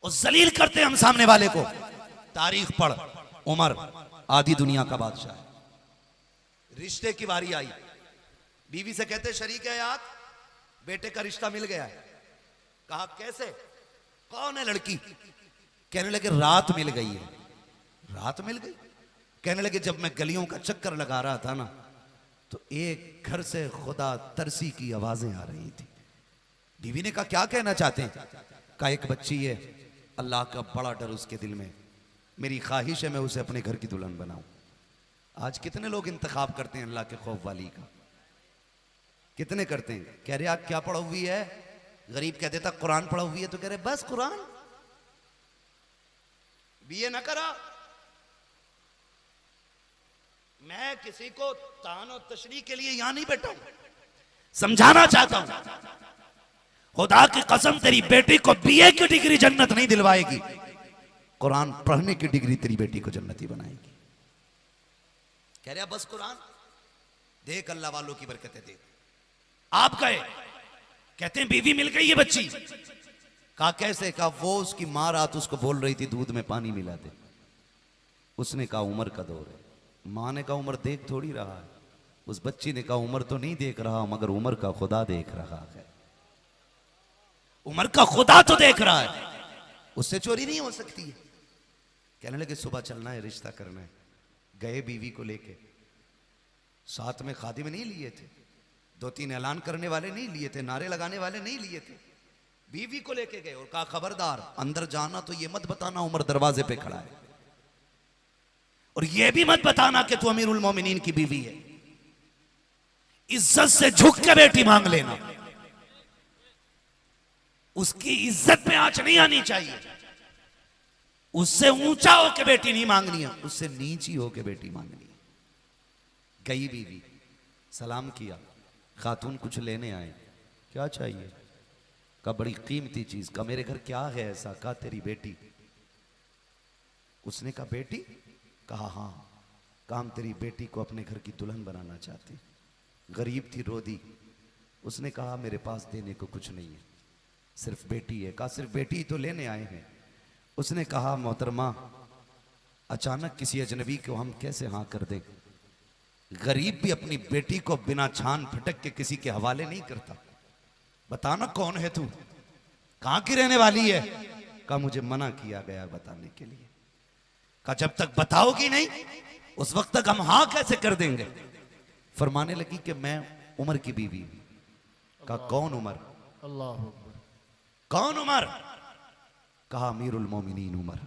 और जलील करते हम सामने वाले को। तारीख पढ़, उमर आधी दुनिया का बादशाह है। रिश्ते की बारी आई, बीवी से कहते शरीक है यार, बेटे का रिश्ता मिल गया है। कहा कैसे, कौन है लड़की? कहने लगे रात मिल गई है। रात मिल गई? कहने लगे जब मैं गलियों का चक्कर लगा रहा था ना, तो एक घर से खुदा तरसी की आवाजें आ रही थी। बीवी ने कहा क्या कहना चाहते हैं? कहा एक बच्ची है, अल्लाह का बड़ा डर उसके दिल में, मेरी ख्वाहिश है मैं उसे अपने घर की दुल्हन बनाऊं। आज कितने लोग इंतखाब करते हैं अल्लाह के खौफ वाली का? कितने करते हैं? कह रहे आप क्या पढ़ा हुई है? गरीब कह देता कुरान पढ़ा हुई है, तो कह रहे बस कुरान, बीए ना करा। मैं किसी को तान और तशरीह के लिए यहां नहीं बैठा हूं, समझाना चाहता हूं। खुदा की कसम तेरी बेटी को बीए की डिग्री जन्नत नहीं दिलवाएगी, कुरान पढ़ने की डिग्री तेरी बेटी को जन्नती बनाएगी। कह रहे बस कुरान देख, अल्लाह वालों की बरकतें देख। आप गए, कहते हैं बीवी मिल गई है बच्ची। कहा कैसे? कहा वो उसकी मां रात उसको बोल रही थी दूध में पानी मिला दे। उसने कहा उम्र का दौर है। मां ने कहा उम्र देख थोड़ी रहा है। उस बच्ची ने कहा उम्र तो नहीं देख रहा, मगर उम्र का खुदा देख रहा है। उम्र का खुदा तो देख रहा है, उससे चोरी नहीं हो सकती है। कहने लगे सुबह चलना है, रिश्ता करना है। गए बीवी को लेके, साथ में खादिम नहीं लिए थे, 2-3 ऐलान करने वाले नहीं लिए थे, नारे लगाने वाले नहीं लिए थे। बीवी को लेके गए और कहा खबरदार अंदर जाना तो ये मत बताना उमर दरवाजे पे खड़ा है, और ये भी मत बताना कि तू अमीरुल मोमिनीन की बीवी है। इज्जत से झुक के बेटी मांग लेना, उसकी इज्जत में आंच नहीं आनी चाहिए। उससे ऊंचा होके बेटी नहीं मांगनी है, उससे नीची होके बेटी मांगनी है। गई बीवी, सलाम किया, खातून कुछ लेने आए, क्या चाहिए? कहा बड़ी कीमती चीज। कहा मेरे घर क्या है ऐसा? कहा तेरी बेटी। उसने कहा बेटी? कहा हाँ। कहा हम तेरी बेटी को अपने घर की दुल्हन बनाना चाहते। गरीब थी, रो दी। उसने कहा मेरे पास देने को कुछ नहीं है, सिर्फ बेटी है। कहा सिर्फ बेटी तो लेने आए हैं। उसने कहा मोहतरमा अचानक किसी अजनबी को हम कैसे हाँ कर दें? गरीब भी अपनी बेटी को बिना छान फटक के किसी के हवाले नहीं करता। बताना कौन है तू, कहां की रहने वाली है? कहा मुझे मना किया गया बताने के लिए। कहा जब तक बताओगी नहीं उस वक्त तक हम हाँ कैसे कर देंगे? फरमाने लगी कि मैं उमर की बीवी। कहा कौन उमर? अल्लाह अकबर। कौन उमर? कहा अमीरुल मोमिनीन उमर।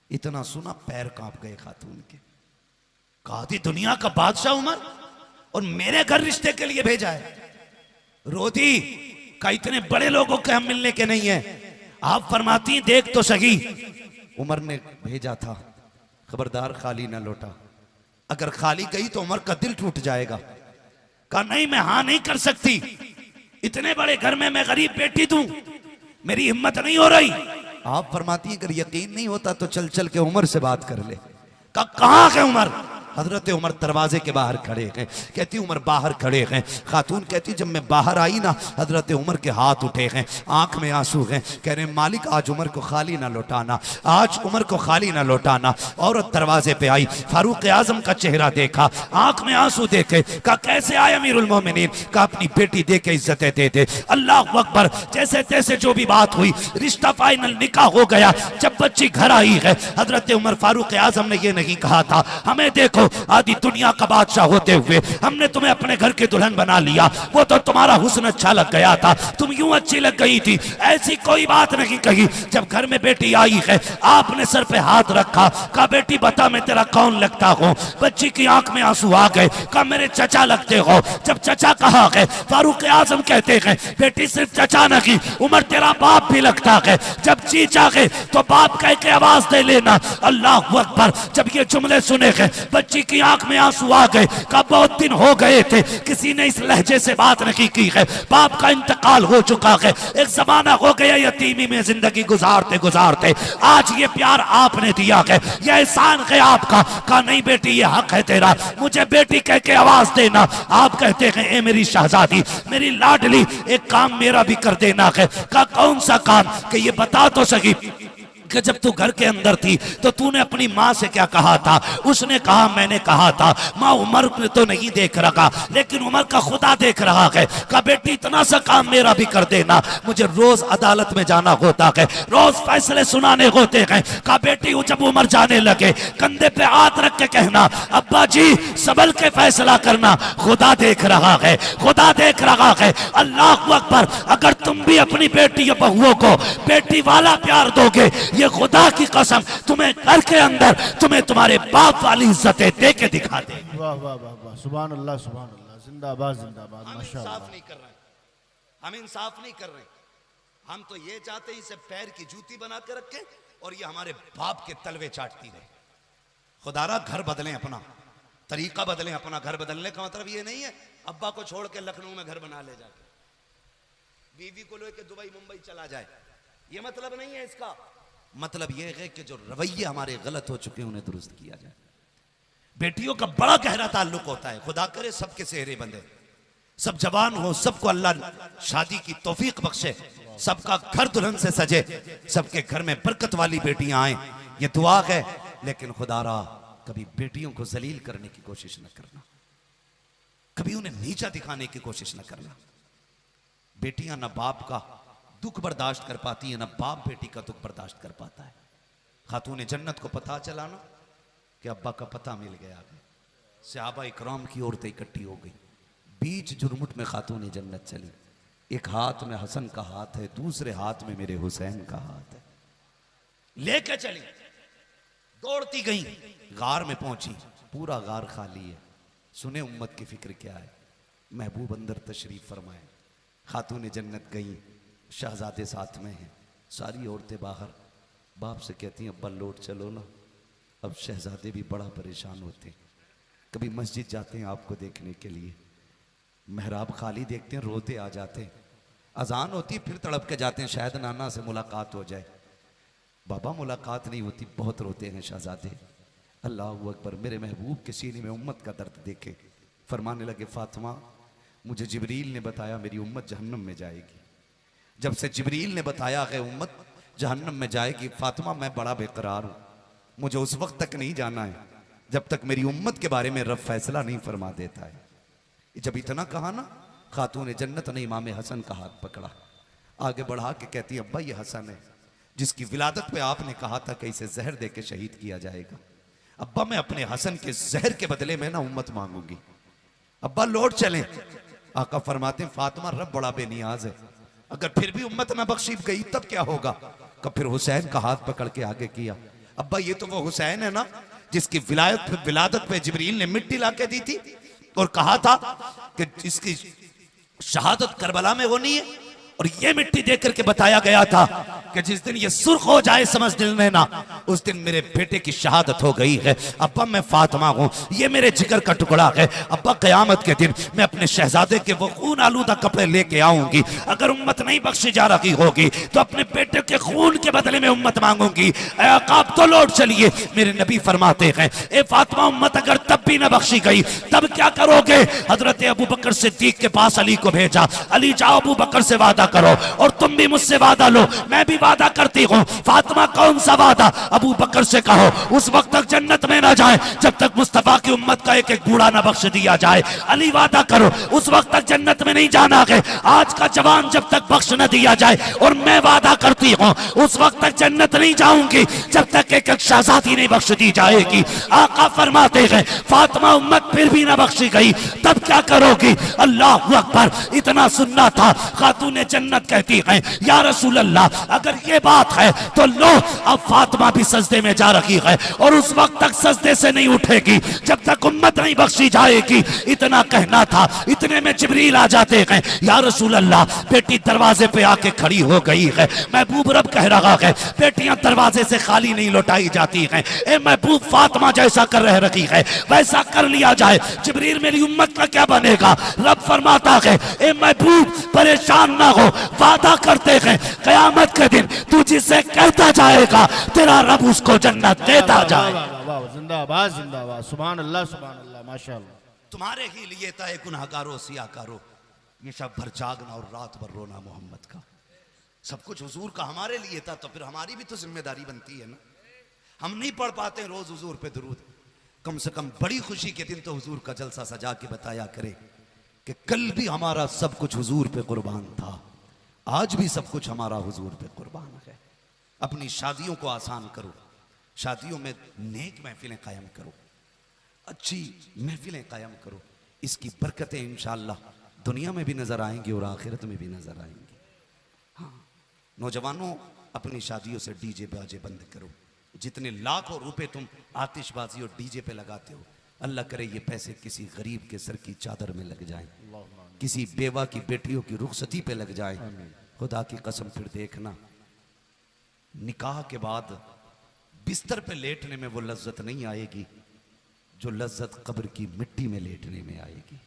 इतना सुना पैर कांप गए खातून के। कहा थी दुनिया का बादशाह उमर, और मेरे घर रिश्ते के लिए भेजा है। रोती का इतने बड़े लोगों के हम मिलने के नहीं है। आप फरमाती देख तो सही, उमर ने भेजा था, खबरदार खाली ना लौटा। अगर खाली गई तो उमर का दिल टूट जाएगा। कहा नहीं मैं हां नहीं कर सकती, इतने बड़े घर में मैं गरीब बेटी दूं, मेरी हिम्मत नहीं हो रही। आप फरमाती हैं अगर यकीन नहीं होता तो चल चल के उमर से बात कर ले। कहां है उमर? हजरत उमर दरवाजे के बाहर खड़े हैं। कहती उमर बाहर खड़े हैं। खातून कहती जब मैं बाहर आई ना, हजरत उमर के हाथ उठे हैं, आंख में आंसू हैं। कह रहे मालिक आज उमर को खाली ना लौटाना, आज उमर को खाली ना लौटाना। औरत दरवाजे पे आई, फारूक आजम का चेहरा देखा, आंख में आंसू देखे। कहा कैसे आए अमीरुल मोमिनीन? कहा अपनी बेटी दे के इज्जतें दे दे। अल्लाह अकबर। जैसे तैसे जो भी बात हुई, रिश्ता फाइनल, निकाह हो गया। जब बच्ची घर आई है, हजरत उमर फारूक आजम ने यह नहीं कहा था हमें देखो आधी दुनिया का बादशाह होते हुए हमने तुम्हें अपने घर की दुल्हन बना लिया, वो तो तुम्हारा हुस्न अच्छा लग गया था, तुम यूं अच्छी लग गई थी, ऐसी कोई बात नहीं कही। जब घर में बेटी आई है, आपने सर पे हाथ रखा, कहा बेटी बता मैं तेरा कौन लगता हूं? बच्ची की आंख में आंसू आ गए। कहा मेरे चचा लगते हो। जब चचा कहा गए, फारूक आजम कहते हैं बेटी सिर्फ चचा नहीं, उमर तेरा बाप भी लगता है। जब चीचा गए तो बाप कह के आवाज दे लेना। अल्लाह अकबर। जब ये जुमले सुने गए, बच्ची की आंख में आंसू आ गए। कहा बहुत दिन हो गए थे किसी ने इस लहजे से बात नहीं की है, बाप का इंतकाल हो चुका है, एक जमाना हो गया यतीमी में जिंदगी गुजारते गुजारते, आज ये प्यार आपने दिया है, यह एहसान है आपका। कहा नहीं बेटी ये हक है तेरा, मुझे बेटी कह के आवाज देना। आप कहते हैं ए मेरी शहजादी, मेरी लाडली, एक काम मेरा भी कर देना है। कहा कौन सा काम? कि ये बता तो सही कि जब तू घर के अंदर थी तो तूने अपनी माँ से क्या कहा था? उसने कहा मैंने कहा था माँ उमर ने तो नहीं देख रखा लेकिन उमर का खुदा देख रहा है। कहा बेटी इतना सा काम मेरा भी कर देना, मुझे रोज अदालत में जाना होता है, रोज फैसले सुनाने होते हैं। कहा बेटी जब उमर जाने लगे कंधे पे हाथ रख के कहना अब्बा जी संभल के फैसला करना, खुदा देख रहा है, खुदा देख रहा है। अल्लाह अकबर। अगर तुम भी अपनी बेटी या बहुओं को बेटी वाला प्यार दोगे, ये खुदा की कसम तुम्हें घर के अंदर तुम्हें तुम्हारे बाप वाली इज्जतें दे के दिखा दे। वाह वाह वाह वाह, सुभान अल्लाह सुभान अल्लाह, जिंदाबाद जिंदाबाद, हम माशाअल्लाह। इंसाफ नहीं कर रहे हैं, हम इंसाफ नहीं कर रहे हैं। हम तो ये चाहते हैं इसे पैर की जूती बना के रखे और ये हमारे बाप के तलवे चाटती रहे। खुदारा घर बदलें, अपना तरीका बदलें। अपना घर बदलने का मतलब ये नहीं है अब्बा को छोड़ के लखनऊ में घर बना ले जाके बीवी को लेके दुबई मुंबई चला जाए, ये मतलब नहीं है इसका। मतलब ये है कि जो रवैये हमारे गलत हो चुके हैं उन्हें दुरुस्त किया जाए। बेटियों का बड़ा गहरा ताल्लुक होता है, खुदा करे सबके सेहरे बंधे, सब जवान हो, सबको अल्लाह शादी की तौफीक बख्शे, सबका घर दुल्हन से सजे, सबके घर में बरकत वाली बेटियां आए, ये दुआ है। लेकिन खुदारा कभी बेटियों को जलील करने की कोशिश न करना, कभी उन्हें नीचा दिखाने की कोशिश न करना। बेटियां ना बाप का दुख बर्दाश्त कर पाती है, ना बाप बेटी का दुख बर्दाश्त कर पाता है। खातून जन्नत को पता चला ना कि अब्बा का पता मिल गया, सहाबा इकराम की औरतें इकट्ठी हो गई, बीच जुर्मुट में खातून जन्नत चली। एक हाथ में हसन का हाथ है, दूसरे हाथ में मेरे हुसैन का हाथ है, लेके चली, दौड़ती गई, गार में पहुंची, पूरा गार खाली है। सुने उम्मत की फिक्र क्या है, महबूब अंदर तशरीफ फरमाए। खातून जन्नत गई, शहजादे साथ में हैं, सारी औरतें बाहर। बाप से कहती हैं अब्बा लौट चलो ना। अब शहजादे भी बड़ा परेशान होते हैं, कभी मस्जिद जाते हैं आपको देखने के लिए, मेहराब खाली देखते हैं रोते आ जाते हैं, अजान होती फिर तड़प के जाते हैं शायद नाना से मुलाकात हो जाए। बाबा मुलाकात नहीं होती, बहुत रोते हैं शहजादे। अल्लाह अकबर। मेरे महबूब के सीने में उम्मत का दर्द देखे, फरमाने लगे फातिमा मुझे जिब्रील ने बताया मेरी उम्मत जहन्नम में जाएगी। जब से जिब्रील ने बताया है उम्मत जहन्नम में जाएगी, फातिमा मैं बड़ा बेकरार हूँ, मुझे उस वक्त तक नहीं जाना है जब तक मेरी उम्मत के बारे में रब फैसला नहीं फरमा देता है। जब इतना कहा ना, खातून जन्नत ने इमाम हसन का हाथ पकड़ा, आगे बढ़ा के कहती अब्बा ये हसन है जिसकी विलादत पे आपने कहा था कि इसे जहर दे के शहीद किया जाएगा। अब्बा मैं अपने हसन के जहर के बदले में ना उम्मत मांगूंगी, अब्बा लौट चलें। आका फरमाते फातिमा रब बड़ा बेनियाज है, अगर फिर भी उम्मत ना बख्शी गई तब क्या होगा? कब फिर हुसैन का हाथ पकड़ के आगे किया, अब्बा ये तो वो हुसैन है ना जिसकी विलादत पे जिब्रील ने मिट्टी लाके दी थी और कहा था कि इसकी शहादत करबला में होनी है, और ये मिट्टी देख करके बताया गया था कि जिस दिन ये सुर्ख हो जाए समझ लेना उस दिन मेरे बेटे की शहादत हो गई है। अब्बा मैं फातिमा हूँ, ये मेरे जिगर का टुकड़ा है। अब्बा क़यामत के दिन मैं अपने शहजादे के वो खून आलूदा कपड़े लेके आऊंगी, अगर उम्मत नहीं बख्शी जा रही होगी तो अपने बेटे के खून के बदले में उम्मत मांगूंगी। आप तो लौट चलिए। मेरे नबी फरमाते हैं ए फातिमा उम्मत अगर तब भी न बख्शी गई तब क्या करोगे? हजरत अबू बकर सिद्दीक के पास अली को भेजा, अली जाओ अबू बकर से वादा करो और तुम भी मुझसे वादा लो, मैं भी वादा करती हूँ। फातिमा कौन सा वादा? अबू बकर से कहो उस वक्त तक जन्नत में ना जाए जब तक मुस्तफा की उम्मत का एक एक बूढ़ा ना बख्श दिया जाए। अली वादा करो उस वक्त तक जन्नत में नहीं जाना है आज का जवान जब तक बख्श न दिया जाए, और मैं वादा करती हूँ उस वक्त तक जन्नत नहीं जाऊंगी जब तक एक एक शहजादी नहीं बख्श दी जाएगी। आका फरमाते हैं फातिमा उम्मत फिर भी ना बख्शी गई तब क्या करोगी? अल्लाह अकबर। इतना सुनना था, खातून जन्नत कहती है या रसूल अल्लाह अगर ये बात है तो लो अब फातिमा भी सजदे में जा रही है और उस वक्त तक सजदे से नहीं उठेगी जब तक उम्मत नहीं बख्शी जाएगी। इतना कहना था, इतने में जिब्रील आ जाते हैं या रसूल अल्लाह बेटी दरवाजे पे आके खड़ी हो गई है। महबूब रब कह रहा है बेटियां दरवाजे से खाली नहीं लौटाई जाती हैं, ए महबूब फातिमा जैसा कर रह रही है वैसा कर लिया जाए। जिब्रील मेरी उम्मत का क्या बनेगा? रब फरमाता है ए महबूब परेशान ना हो, वादा करते हैं क़यामत के दिन तू जिसे कहता जाएगा तेरा रब उसको जन्नत देता जाएगा। जिंदाबाद जिंदाबाद, सुभान अल्लाह सुभान अल्लाह, माशाअल्लाह। तुम्हारे ही लिए तय गुनहगारों सियाकारो, ये शब भर जागना और रात भर रोना मोहम्मद का। सब कुछ हुजूर का हमारे लिए था, तो फिर हमारी भी तो जिम्मेदारी बनती है ना। हम नहीं पढ़ पाते रोज हुजूर पे दुरूद, कम से कम बड़ी खुशी के दिन तो हुजूर का जलसा सजा के बताया करे कि कल भी हमारा सब कुछ हुजूर पे कुर्बान था, आज भी सब कुछ हमारा हुजूर पे कुर्बान है। अपनी शादियों को आसान करो, शादियों में नेक महफिलें कायम करो, अच्छी महफिलें कायम करो। इसकी बरकतें इंशाअल्लाह दुनिया में भी नजर आएंगी और आखिरत में भी नजर आएंगी। हाँ, नौजवानों अपनी शादियों से डीजे बाजे बंद करो। जितने लाखों रुपए तुम आतिशबाजी और डीजे पे लगाते हो, अल्लाह करे ये पैसे किसी गरीब के सर की चादर में लग जाएं, किसी बेवा की बेटियों की रुखसती पे लग जाएं। खुदा की कसम फिर देखना, निकाह के बाद बिस्तर पे लेटने में वो लज्जत नहीं आएगी जो लज्जत कब्र की मिट्टी में लेटने में आएगी।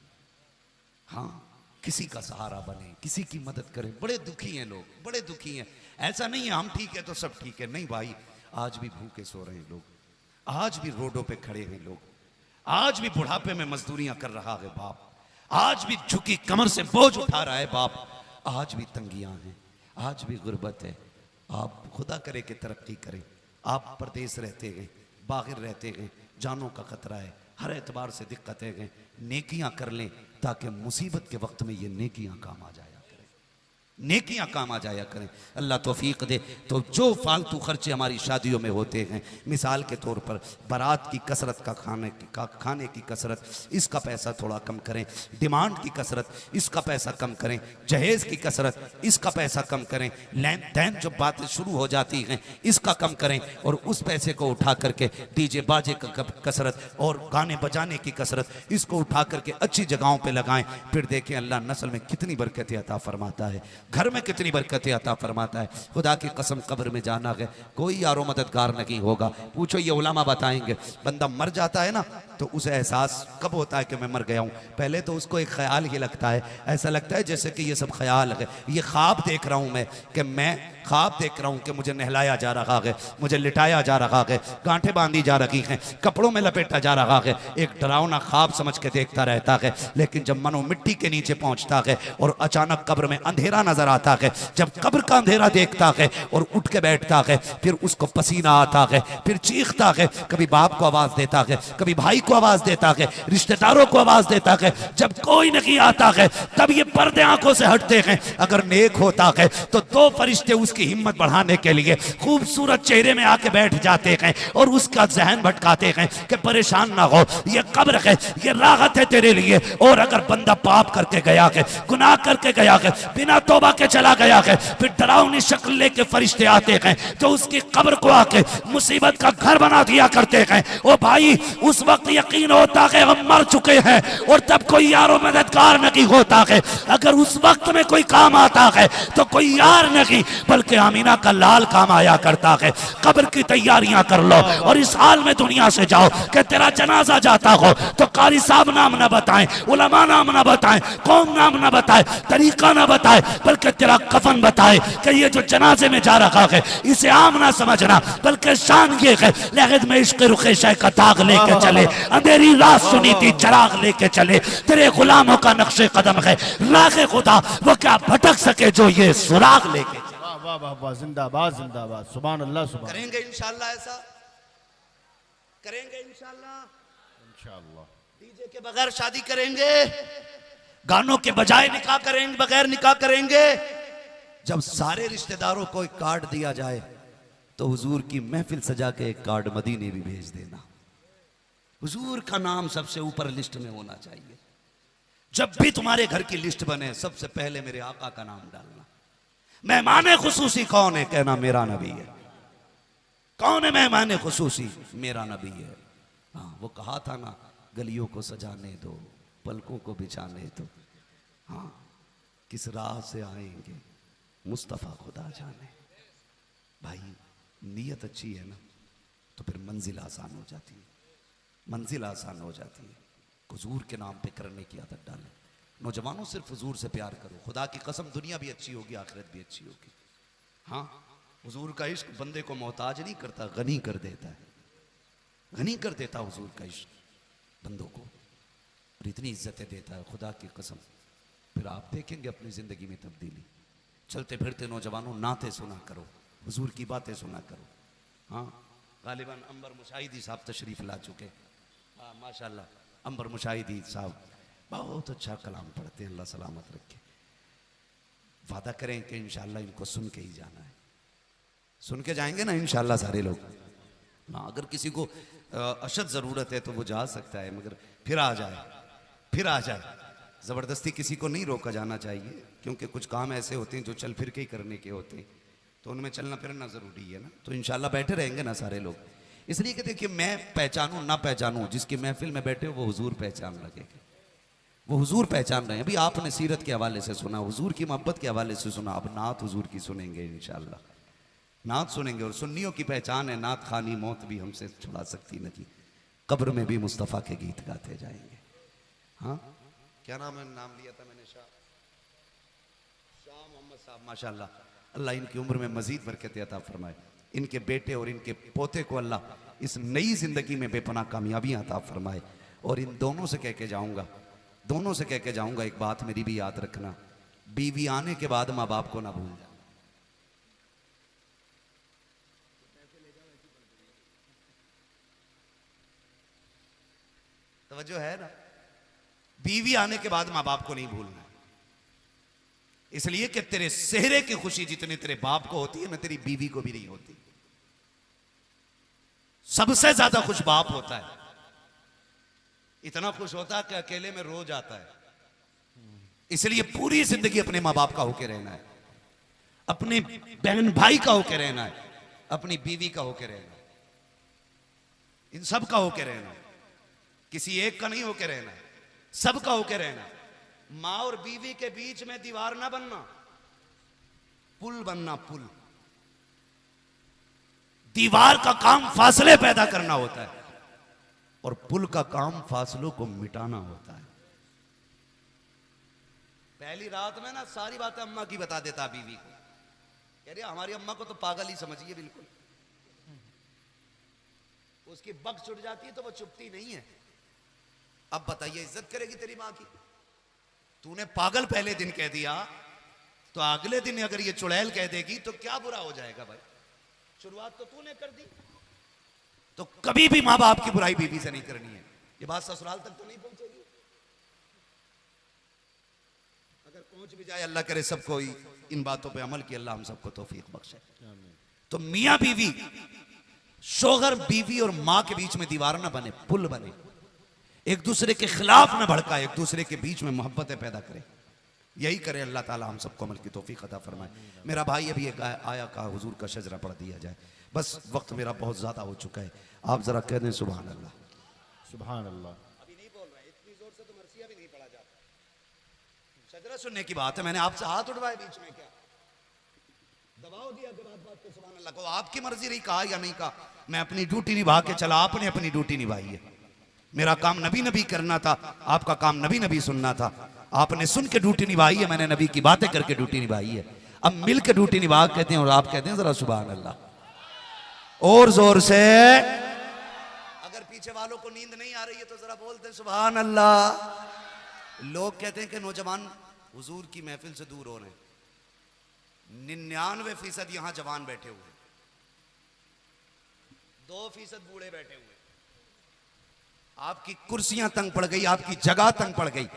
हाँ, किसी का सहारा बने, किसी की मदद करें। बड़े दुखी हैं लोग, बड़े दुखी हैं। ऐसा नहीं है हम ठीक है तो सब ठीक है, नहीं भाई, आज भी भूखे सो रहे हैं लोग, आज भी रोडों पे खड़े हैं लोग, आज भी बुढ़ापे में मजदूरियां कर रहा है बाप, आज भी झुकी कमर से बोझ उठा रहा है बाप, आज भी तंगियां हैं, आज भी गुर्बत है। आप खुदा करे कि तरक्की करें। आप परदेश रहते हैं, बाहर रहते हैं, जानों का खतरा है, हर एतबार से दिक्कतें हैं। नेकियां कर लें ताकि मुसीबत के वक्त में ये नेकियां काम आ जाया करें, नेकियां काम आ जाया करें। अल्लाह तौफीक दे। तो जो फालतू खर्चे हमारी शादियों में होते हैं, मिसाल के तौर पर बारात की कसरत का खाने की कसरत, इसका पैसा थोड़ा कम करें। डिमांड की कसरत, इसका पैसा कम करें। जहेज की कसरत, इसका पैसा कम करें। लेन देन जो बातें शुरू हो जाती हैं, इसका कम करें और उस पैसे को उठा करके डीजे बाजे का कसरत और गाने बजाने की कसरत, इसको उठा करके अच्छी जगहों पे लगाएं। फिर देखें अल्लाह नस्ल में कितनी बरकतें अता फरमाता है, घर में कितनी बरकतें अता फरमाता है। खुदा की कसम कब्र में जाना है, कोई यारो मददगार नहीं होगा। पूछो, ये उलमा बताएंगे, बंदा मर जाता है ना तो उसे एहसास कब होता है कि मैं मर गया हूँ? पहले तो उसको एक ख्याल ही लगता है, ऐसा लगता है जैसे कि ये सब ख्याल है, ये ख्वाब देख रहा हूँ मैं, कि मैं ख्वाब देख रहा हूँ कि मुझे नहलाया जा रहा है, मुझे लिटाया जा रहा है, गांठें बांधी जा रही हैं, कपड़ों में लपेटा जा रहा है। एक डरावना ख्वाब समझ के देखता रहता है। लेकिन जब मनो मिट्टी के नीचे पहुंचता है और अचानक कब्र में अंधेरा नजर आता है, जब कब्र का अंधेरा देखता है और उठ के बैठता है, फिर उसको पसीना आता है, फिर चीखता है, कभी बाप को आवाज देता है, कभी भाई को आवाज देता है, रिश्तेदारों को आवाज देता है। जब कोई नहीं आता है तब ये पर्दे आंखों से हटते हैं। अगर नेक होता है तो दो फरिश्ते उसकी हिम्मत बढ़ाने के लिए खूबसूरत चेहरे में आके बैठ जाते हैं और उसका जहन भटकाते हैं कि परेशान ना हो, ये कब्र है, ये राहत है तेरे लिए। और अगर बंदा पाप करके गया है, गुनाह करके गया है, बिना तौबा के चला गया है, फिर डरावनी शक्ल लेके फरिश्ते आते हैं तो उसकी कब्र को आके मुसीबत का घर बना दिया करते हैं। ओ भाई, उस वक्त यकीन होता है हम मर चुके हैं और तब कोई यारो मददगार नहीं होता है। अगर उस वक्त में कोई काम आता है तो कोई यार नहीं बल्कि आमीना का लाल काम आया करता है। कब्र की तैयारियां कर लो और इस हाल में दुनिया से जाओ कि तेरा जनाजा जाता हो तो कारी साहब नाम ना बताएं, उलमा नाम ना बताएं, कौम नाम ना बताए, तरीका ना बताए, बल्कि तेरा कफन बताए कि ये जो जनाजे में जा रखा है इसे आम ना समझना, बल्कि शान ये है लहद में इश्क रुखे शय का दाग लेके चले, अंधेरी रात सुनी थी चराग लेके चले, तेरे गुलामों का नक्शे कदम है राखे खुदा, वो क्या भटक सके जो ये सुराग लेके। वाह वाह वाह, जिंदाबाद जिंदाबाद, सुभान अल्लाह सुभान। करेंगे इंशाल्लाह, ऐसा करेंगे इंशाल्लाह। इंशाअल्लाह डीजे के बगैर शादी करेंगे, गानों के बजाय निकाह करेंगे, बगैर निकाह करेंगे। जब सारे रिश्तेदारों को एक कार्ड दिया जाए तो हुजूर की महफिल सजा के एक कार्ड मदीने भी भेज देना। हुजूर का नाम सबसे ऊपर लिस्ट में होना चाहिए। जब भी तुम्हारे घर की लिस्ट बने सबसे पहले मेरे आका का नाम डालना। मेहमान खुसूसी कौन है? कहना मेरा नबी है। कौन है मेहमान खुसूसी? मेरा नबी है। हाँ, वो कहा था ना, गलियों को सजाने दो, पलकों को बिछाने दो। हाँ, किस राह से आएंगे मुस्तफ़ा खुदा जाने। भाई, नीयत अच्छी है ना तो फिर मंजिल आसान हो जाती है, मंजिल आसान हो जाती है। हुजूर के नाम पे करने की आदत डालें। नौजवानों, सिर्फ हुजूर से प्यार करो। खुदा की कसम, दुनिया भी अच्छी होगी, आखिरत भी अच्छी होगी। हाँ, हुजूर का इश्क बंदे को मोहताज नहीं करता, गनी कर देता है, गनी कर देता हुजूर का इश्क बंदों को, और इतनी इज्जतें देता है खुदा की कसम। फिर आप देखेंगे अपनी जिंदगी में तब्दीली। चलते फिरते नौजवानों नाते सुना करो, हुजूर की बातें सुना करो। हाँ, गालिबन अंबर मुशाहिदी साहब तशरीफ़ ला चुके। हाँ माशाल्लाह, अंबर मुशाहिदी साहब बहुत अच्छा कलाम पढ़ते हैं, अल्लाह सलामत रखे। वादा करें कि इंशाल्लाह इनको सुन के ही जाना है, सुन के जाएंगे ना इंशाल्लाह सारे लोग। हाँ, अगर किसी को अशद ज़रूरत है तो वो जा सकता है, मगर फिर आ जाए, फिर आ जाए। ज़बरदस्ती किसी को नहीं रोका जाना चाहिए, क्योंकि कुछ काम ऐसे होते हैं जो चल फिर के ही करने के होते हैं, तो उनमें चलना फिरना ज़रूरी है ना। तो इंशाल्लाह बैठे रहेंगे ना सारे लोग। इसलिए कि देखिए, मैं पहचानूँ ना पहचानूँ, जिसकी महफिल में बैठे हो वो हुजूर पहचान लगेगा, वो हुजूर पहचान रहे हैं। अभी आपने सीरत के हवाले से सुना, हुजूर की मोहब्बत के हवाले से सुना, अब नात हुजूर की सुनेंगे इंशाल्लाह, नात सुनेंगे। और सुन्नियों की पहचान है, नात खानी मौत भी हमसे छुड़ा सकती नहीं, कब्र में भी मुस्तफ़ा के गीत गाते जाएंगे। हाँ, क्या नाम है, नाम लिया था मैंने, शाह मोहम्मद साहब, माशाल्लाह। अल्लाह इनकी उम्र में मजीद बरकत अता फरमाए, इनके बेटे और इनके पोते को अल्लाह इस नई जिंदगी में बेपनाह कामयाबियां अता फरमाए। और इन दोनों से कह के जाऊंगा, दोनों से कह के जाऊंगा, एक बात मेरी भी याद रखना, बीवी आने के बाद माँ बाप को ना भूल जाना। तवज्जो है ना, बीवी आने के बाद माँ बाप को नहीं भूलना, इसलिए कि तेरे सेहरे की खुशी जितनी तेरे बाप को होती है ना, तेरी बीवी को भी नहीं होती। सबसे ज्यादा खुश बाप होता है, इतना खुश होता है कि अकेले में रो जाता है। इसलिए पूरी जिंदगी अपने माँ बाप का होके रहना है, अपने बहन भाई का होके रहना है, अपनी बीवी का होके रहना है, इन सब का होके रहना है, किसी एक का नहीं होके रहना है, सब का होके रहना है। माँ और बीवी के बीच में दीवार ना बनना, पुल बनना, पुल। दीवार का काम फासले पैदा करना होता है, और पुल का काम फासलों को मिटाना होता है। पहली रात में ना सारी बातें अम्मा की बता देता बीवी को, कह रही हमारी अम्मा को तो पागल ही समझिए बिल्कुल, उसकी बक छुट जाती है तो वो चुपती नहीं है। अब बताइए, इज्जत करेगी तेरी माँ की? तूने पागल पहले दिन कह दिया, तो अगले दिन अगर ये चुड़ैल कह देगी तो क्या बुरा हो जाएगा भाई? शुरुआत तो तूने कर दी। तो कभी भी मां बाप की बुराई बीवी से नहीं करनी है। ये बात ससुराल तक तो नहीं पहुंचेगी, अगर पहुंच भी जाए अल्लाह करे सबको इन बातों पे अमल की अल्लाह हम सबको तौफीक बख्शे। तो मियां बीवी, शोहर बीवी और मां के बीच में दीवार ना बने, पुल बने, एक दूसरे के खिलाफ ना भड़का, एक दूसरे के बीच में मोहब्बतें पैदा करे। यही करे अल्लाह ताला हम सबको अमल की तौफीक अता फरमाए। मेरा भाई अभी एक आया का हुजूर का शजरा पढ़ दिया जाए, बस वक्त मेरा बहुत ज्यादा हो चुका है, आप जरा कह दें सुभान अल्लाह। सुभान अल्लाह। अभी नहीं बोल रहे, इतनी जोर से तो मरसिया भी नहीं पढ़ा जाता। शजरा सुनने की बात है, मैंने आपसे हाथ उठवाए बीच में, क्या दबाव दिया कि बात पे सुभान अल्लाह को? आपकी मर्जी रही, कहा या नहीं कहा, मैं अपनी ड्यूटी निभा के चला, आपने अपनी ड्यूटी निभाई है। मेरा काम नबी नबी करना था, आपका काम नबी नबी सुनना था। आपने सुन के ड्यूटी निभाई है, मैंने नबी की बातें करके ड्यूटी निभाई है। अब मिल के ड्यूटी निभा कहते हैं, और आप कहते हैं जरा सुभान अल्लाह और जोर से। अगर पीछे वालों को नींद नहीं आ रही है तो जरा बोलते सुभान अल्लाह। लोग कहते हैं कि नौजवान हुजूर की महफिल से दूर हो रहे हैं, 99% यहां जवान बैठे हुए, 2% बूढ़े बैठे हुए। आपकी कुर्सियां तंग पड़ गई, आपकी जगह तंग पड़ गई।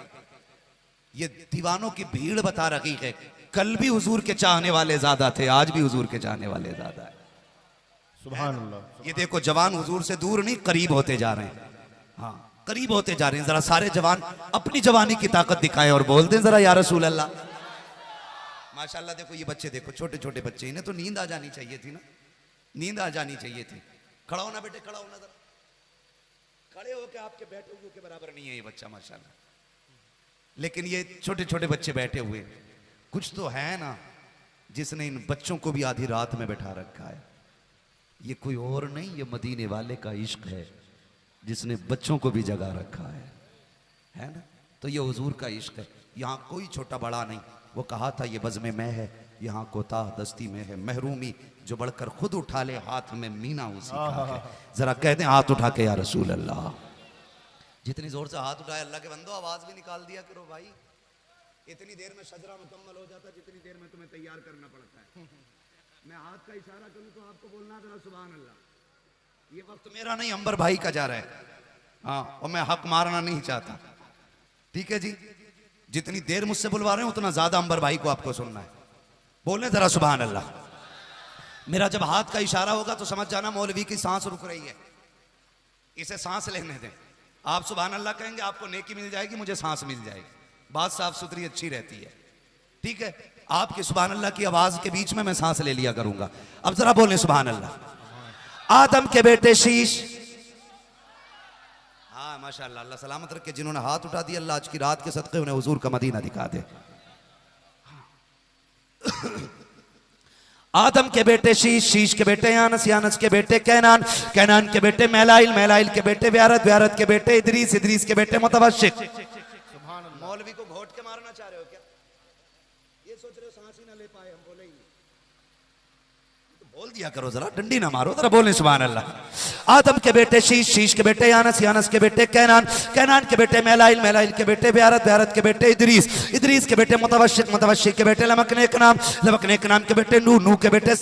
ये दीवानों की भीड़ बता रही है, कल भी हुजूर के चाहने वाले ज्यादा थे, आज भी हुजूर के चाहने वाले ज्यादा है। सुभान अल्लाह। ये देखो, जवान हुजूर से दूर नहीं, करीब होते जा रहे हैं। हाँ, करीब होते जा रहे हैं। जरा सारे जवान अपनी जवानी की ताकत दिखाएं और बोल दें जरा या रसूल अल्लाह। माशाल्लाह, देखो ये बच्चे, देखो छोटे छोटे बच्चे, इन्हें तो नींद आ जानी चाहिए थी ना, नींद आ जानी चाहिए थी। खड़ा होना बेटे, खड़ा होना जरा, खड़े होके आपके बैठे हुए के बराबर नहीं है ये बच्चा माशाल्लाह। लेकिन ये छोटे छोटे बच्चे बैठे हुए, कुछ तो है ना जिसने इन बच्चों को भी आधी रात में बैठा रखा है। ये कोई और नहीं, ये मदीने वाले का इश्क है जिसने बच्चों को भी जगा रखा है ना। तो ये हुजूर का इश्क है, यहाँ कोई छोटा बड़ा नहीं। वो कहा था ये बज़्म में है, यहाँ कोताह दस्ती में है, महरूमी जो बढ़कर खुद उठा ले हाथ में मीना उसी का है। जरा कहते हैं हाथ उठा के या रसूल अल्लाह। जितनी जोर से हाथ उठाए अल्लाह के बंदो, आवाज भी निकाल दिया करो भाई, इतनी देर में शजरा मुकम्मल हो जाता जितनी देर में तुम्हें तैयार करना पड़ता है। मैं हाथ का इशारा करूं तो आपको बोलना जरा सुभान अल्लाह। ये वक्त मेरा नहीं, अंबर भाई का जा रहा है। हाँ, और मैं हक मारना नहीं चाहता, ठीक है जी। जितनी देर मुझसे बुलवा रहे हैं उतना ज्यादा अंबर भाई को आपको सुनना है। बोलने जरा सुभान अल्लाह। मेरा जब हाथ का इशारा होगा तो समझ जाना मौलवी की सांस रुक रही है, इसे सांस लेने दें। आप सुभान अल्लाह कहेंगे आपको नेकी मिल जाएगी, मुझे सांस मिल जाएगी, बात साफ सुथरी अच्छी रहती है, ठीक है। आपकी सुभान अल्लाह की आवाज के बीच में मैं सांस ले लिया करूंगा। अब जरा बोले सुभान अल्लाह। आदम के बेटे शीश, हाँ माशाअल्लाह, अल्लाह सलामत रखे। जिन्होंने हाथ उठा दिया अल्लाह आज की रात के सदक़े उन्हें हुजूर का मदीना दिखा दे। आदम के बेटे शीश, शीश के बेटे यानस, यानस के बेटे कैनान, कैनान के बेटे मैलाइल, मैलाइल के बेटे व्यारत, व्यारत के बेटे इदरीस, इदरीस के बेटे मुतवशिक। मौलवी को घोट के मारना चाह रहे हो क्या? ये सोच रहे हो सांस ही ना ले पाए हम, बोले ही तो बोल दिया करो, जरा डंडी ना मारो, जरा बोले सुभान अल्लाह। आदम के बेटे शीश, शीश के बेटे यानस, यानस के बेटे कैनान, कैनान के बेटे मैलाइल, मैलाइल के बेटे व्यारत, व्यारत के बेटे इदरीस, इदरीस के बेटे मुतवशिक, मुतवशिक के बेटे लमकने के नाम, लमकने के नाम के बेटे नूह, नूह के बेटे